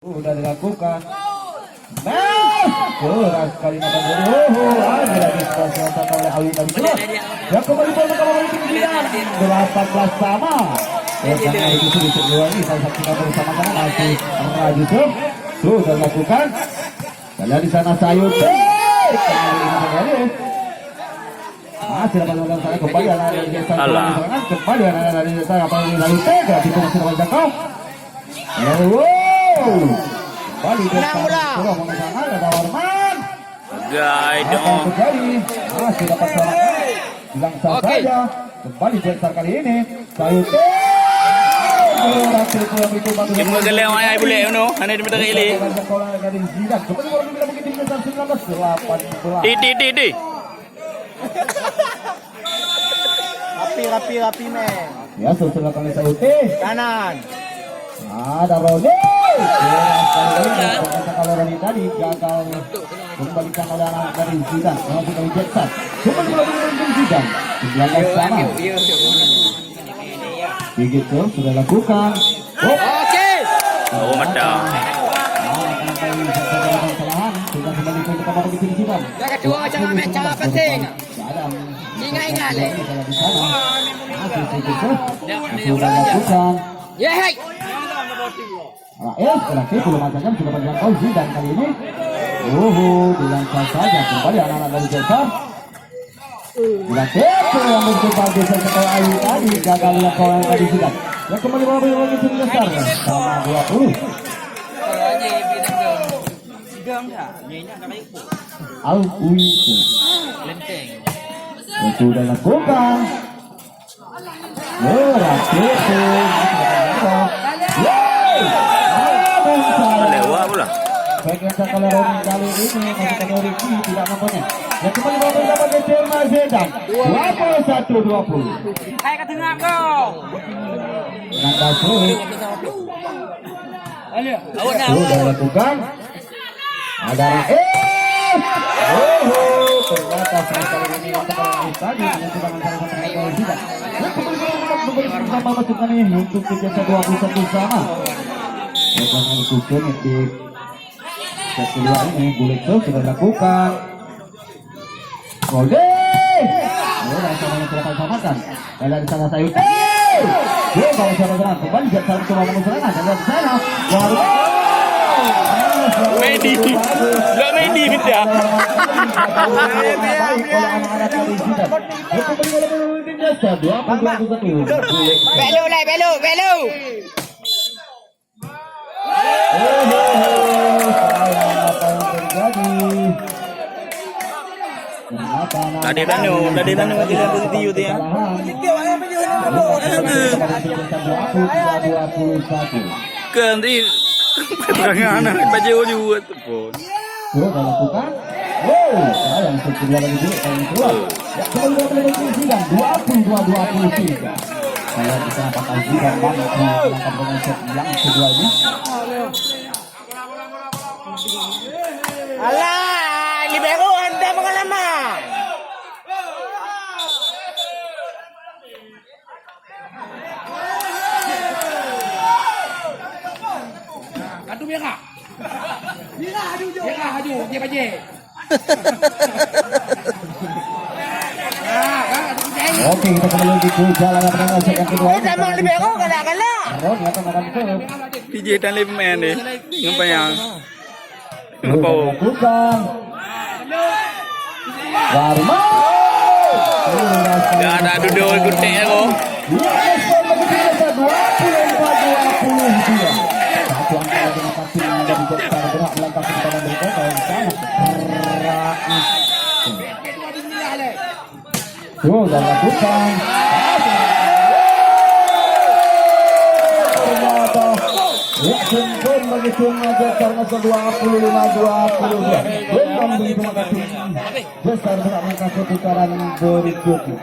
Sudah dilakukan. Keras sekali ada disponsor oleh Awi tadi keluar. Yang kembali bola kembali pinggiran 18 sama. Karena itu sudah kedua ini saya saksikan bersama-sama masih Raju sudah dilakukan. Kalian di sana sayur. Masih dapat melakukan saya kembali anak dari desa kembali anak dari desa apa yang lalu tega di tengah serangan jangkau. Kembali desa sudah mengenal ada Warman. Guys, Apa terjadi? Masih dapat selamat. Bilang saja. Kembali besar kali ini. Sayur. Cuma geleng ayah boleh no. Hanya di mata kali. Di. Rapi men. Ya sudah kali sayur. Kanan. Ada Roni. Kalau Roni tadi gagal kembalikan oleh anak dari Zidane. Masih dari Jetson. Kembali dari Zidane. 19 sama. Begitu sudah lakukan. Oke. Oh, mata. Sudah kembali ke tempat begitu Zidane. Yang kedua jangan main cara penting. Ingat le. Masih begitu. Sudah lakukan. Ya hai. Berarti belum macam sudah menjangkau Zidane kali ini. Dilangkah saja kembali anak-anak dari Jetson. Berarti yang mencoba Jetson setelah Ayu tadi gagal dilangkau yang tadi Zidane. Yang kembali mobil lagi tim besar sama 20. Al-Uwi sudah lakukan. Berarti Lewat pula. baik yang kalau Roni kali ini masih kategori tidak mampunya. Yang kembali mobil dapat Jerma Zidane 21-20. Hai ke tengah kau. Nanda sulit. Sudah lakukan. Ada ternyata sekali ini untuk orang tadi menentukan antara kategori Zidane. Yang kembali bersama masukan ini untuk Jetson 21 sama. Jangan ikutin di set kedua ini Bulekso sudah lakukan. Gole. Sudah sama samakan. Dari sana Sayur. Kalau saudara kembali Jetson coba serangan dan dari sana baru Medi. Enggak Medi kita. Belu. Tadi tanu tidak positif dia. Ganti perangan anak baju juga pun. Sudah lakukan. Sayang kedua lagi dulu yang keluar. Ya kembali Zidane 22-23. Saya bisa apakah Zidane mampu melakukan dengan set yang kedua ini. Alah, libero Anda pengalaman. Kadu merah. Merah haju, dia baje. Oke, kita kembali di jalan dengan set yang kedua. Memang libero kala-kala. Roni akan diserve. DJ dan Liverman ni. Ngapa yang? Sudah lakukan. Warman. Dah ada duduk gutek aku. Satu angka lagi masih menjadi besar gerak melangkah ke depan mereka yang sangat berat. Sudah lakukan. Pun begitu aja karena 25-22. Belum begitu maka besar gerak melangkah ke putaran berikutnya.